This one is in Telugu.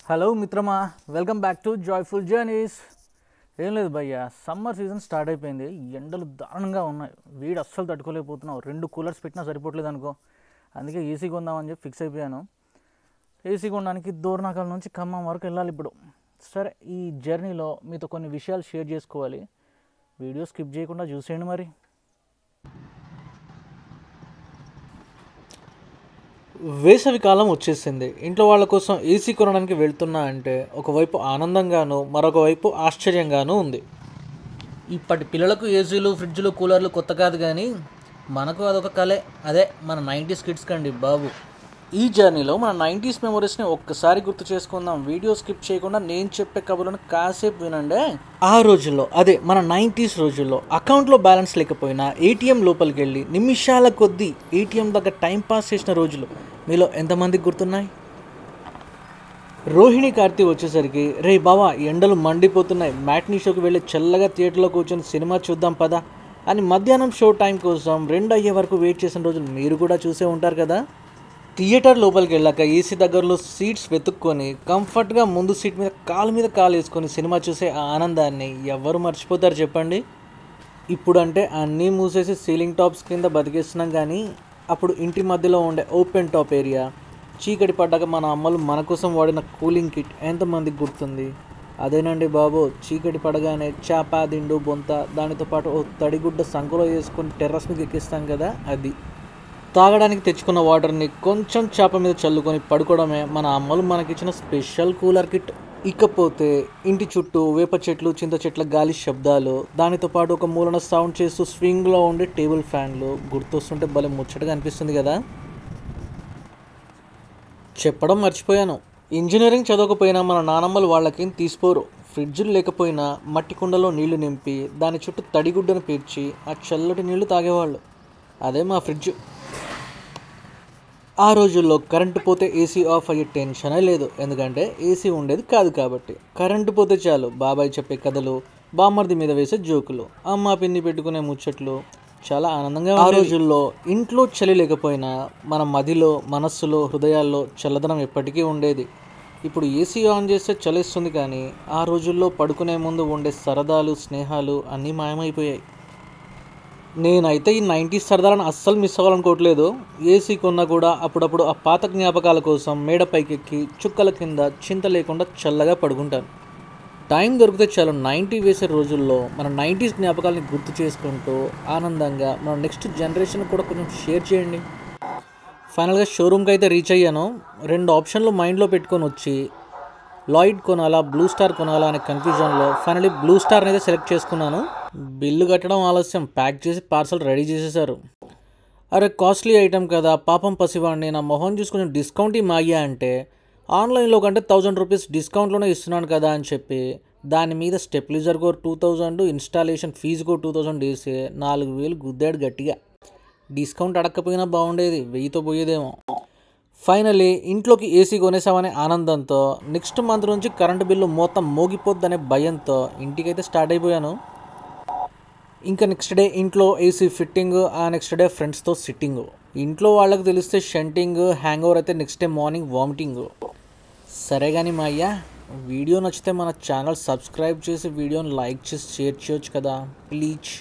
హలో మిత్రమా, welcome back to joyful journeys. ఏం లేదు భయ్య, సమ్మర్ సీజన్ స్టార్ట్ అయిపోయింది. ఎండలు దారుణంగా ఉన్నాయి. వీడు అస్సలు తట్టుకోలేకపోతున్నావు. 2 కూలర్స్ పెట్టినా సరిపోవట్లేదు అనుకో. అందుకే ఏసీ కొందామని చెప్పి ఫిక్స్ అయిపోయాను. ఏసీ కొనడానికి దూరనాకల్ నుంచి ఖమ్మం వరకు వెళ్ళాలి ఇప్పుడు. సరే, ఈ జర్నీలో మీతో కొన్ని విషయాలు షేర్ చేసుకోవాలి. వీడియో స్కిప్ చేయకుండా చూసేయండి మరి. వేసవి కాలం వచ్చేసింది. ఇంట్లో వాళ్ళ కోసం ఏసీ కొనడానికి వెళ్తున్నా అంటే ఒకవైపు ఆనందంగాను, మరొక వైపు ఆశ్చర్యంగానూ ఉంది. ఇప్పటి పిల్లలకు ఏసీలు, ఫ్రిడ్జ్లు, కూలర్లు కొత్త కాదు, కానీ మనకు అదొక కలే. అదే మన 90s కిడ్స్ కండి బాబు. ఈ జర్నీలో మన 90s మెమరీస్ని ఒక్కసారి గుర్తు చేసుకుందాం. వీడియో స్కిప్ చేయకుండా నేను చెప్పే కబుర్లను కాసేపు వినండి. ఆ రోజుల్లో, అదే మన 90s రోజుల్లో అకౌంట్లో బ్యాలెన్స్ లేకపోయినా ఏటీఎం లోపలికి వెళ్ళి నిమిషాల కొద్దీ ఏటీఎం దగ్గర టైం పాస్ చేసిన రోజులు మీలో ఎంతమందికి గుర్తున్నాయి? రోహిణి కార్తీ వచ్చేసరికి, రే బావా ఎండలు మండిపోతున్నాయి, మ్యాట్నీ షోకి వెళ్ళి చల్లగా థియేటర్లో కూర్చొని సినిమా చూద్దాం పదా అని మధ్యాహ్నం షో టైం కోసం 2 అయ్యే వరకు వెయిట్ చేసిన రోజులు మీరు కూడా చూసే ఉంటారు కదా. థియేటర్ లోపలికి వెళ్ళాక ఏసీ దగ్గరలో సీట్స్ వెతుక్కొని కంఫర్ట్గా ముందు సీట్ మీద కాలు వేసుకొని సినిమా చూసే ఆ ఆనందాన్ని ఎవరు మర్చిపోతారు చెప్పండి. ఇప్పుడంటే అన్నీ మూసేసి సీలింగ్ టాప్స్ కింద బతికేస్తున్నాం, కానీ అప్పుడు ఇంటి మధ్యలో ఉండే ఓపెన్ టాప్ ఏరియా, చీకటి పడ్డాక మన అమ్మలు మన కోసం వాడిన కూలింగ్ కిట్ ఎంతమందికి గుర్తుంది? అదేనండి బాబు, చీకటి పడగానే చేప, దిండు, బొంత, దానితో పాటు ఓ తడిగుడ్డ సంకులో వేసుకొని టెర్రస్ మీద ఎక్కిస్తాం కదా, అది. తాగడానికి తెచ్చుకున్న వాటర్ని కొంచెం చేప మీద చల్లుకొని పడుకోవడమే మన అమ్మలు మనకిచ్చిన స్పెషల్ కూలర్ కిట్. ఇకపోతే ఇంటి చుట్టూ వేప చెట్లు, చింత చెట్ల గాలి శబ్దాలు, దానితో పాటు ఒక మూలన సౌండ్ చేస్తూ స్వింగ్లో ఉండే టేబుల్ ఫ్యాన్లు గుర్తొస్తుంటే భలే ముచ్చటగా అనిపిస్తుంది కదా. చెప్పడం మర్చిపోయాను, ఇంజనీరింగ్ చదవకపోయినా మన నానమ్మలు వాళ్ళకేం తీసిపోరు. ఫ్రిడ్జ్లు లేకపోయినా మట్టి కుండలో నీళ్లు నింపి దాని చుట్టూ తడిగుడ్డను పేర్చి ఆ చల్లటి నీళ్లు తాగేవాళ్ళు. అదే మా ఫ్రిడ్జ్. ఆ రోజుల్లో కరెంటు పోతే ఏసీ ఆఫ్ అయ్యే టెన్షనే లేదు, ఎందుకంటే ఏసీ ఉండేది కాదు కాబట్టి. కరెంటు పోతే చాలు బాబాయ్ చెప్పే కథలు, బామ్మర్ది మీద వేసే జోకులు, అమ్మ పిన్ని పెట్టుకునే ముచ్చట్లు చాలా ఆనందంగా. ఆ రోజుల్లో ఇంట్లో చలి లేకపోయినా మన మదిలో, మనస్సులో, హృదయాల్లో చల్లదనం ఎప్పటికీ ఉండేది. ఇప్పుడు ఏసీ ఆన్ చేస్తే చలిస్తుంది, కానీ ఆ రోజుల్లో పడుకునే ముందు ఉండే సరదాలు, స్నేహాలు అన్నీ మాయమైపోయాయి. నేనైతే ఈ 90s సరదాలను అస్సలు మిస్ అవ్వాలనుకోవట్లేదు. ఏసీ కొన్నా కూడా అప్పుడప్పుడు ఆ పాత జ్ఞాపకాల కోసం మేడ పైకెక్కి చుక్కల కింద చింత లేకుండా చల్లగా పడుకుంటాను. టైం దొరికితే చాలు 90 వేసే రోజుల్లో మన 90s జ్ఞాపకాలని గుర్తు చేసుకుంటూ ఆనందంగా మన నెక్స్ట్ జనరేషన్ కూడా కొంచెం షేర్ చేయండి. ఫైనల్గా షోరూమ్కి అయితే రీచ్ అయ్యాను. 2 ఆప్షన్లు మైండ్లో పెట్టుకొని వచ్చి లాయిడ్ కొనాలా, బ్లూ స్టార్ కొనాలా అనే కన్ఫ్యూజన్లో ఫైనలీ బ్లూ స్టార్ అయితే సెలెక్ట్ చేసుకున్నాను. బిల్లు కట్టడం ఆలస్యం, ప్యాక్ చేసి పార్సల్ రెడీ చేసేసారు. అరే కాస్ట్లీ ఐటెం కదా, పాపం పసివాడిని, నా మొహం చూసి కొంచెం డిస్కౌంట్ మాయ్యా అంటే ఆన్లైన్లో కంటే 1000 రూపీస్ డిస్కౌంట్లోనే ఇస్తున్నాను కదా అని చెప్పి దాని మీద స్టెప్లిజర్ కో 2000, ఇన్స్టాలేషన్ ఫీజు కో 2000 వేసి 4000 గుద్దాడు గట్టిగా. డిస్కౌంట్ అడగకపోయినా బాగుండేది, 1000తో పోయేదేమో. ఫైనలీ ఇంట్లోకి ఏసీ కొనేసామనే ఆనందంతో నెక్స్ట్ మంత్ నుంచి కరెంటు బిల్లు మొత్తం మోగిపోద్దనే భయంతో ఇంటికైతే స్టార్ట్ అయిపోయాను. ఇంకా నెక్స్ట్ డే ఇంట్లో ఏసీ ఫిట్టింగ్, ఆ నెక్స్ట్ డే ఫ్రెండ్స్తో సిట్టింగ్. ఇంట్లో వాళ్ళకి తెలిస్తే షంటింగ్, హ్యాంగ్ ఓవర్ అయితే నెక్స్ట్ డే మార్నింగ్ వామిటింగ్. సరే కానీ మా అయ్యా, వీడియో నచ్చితే మన ఛానల్ సబ్స్క్రైబ్ చేసి వీడియోని లైక్ చేసి షేర్ చేయొచ్చు కదా ప్లీజ్.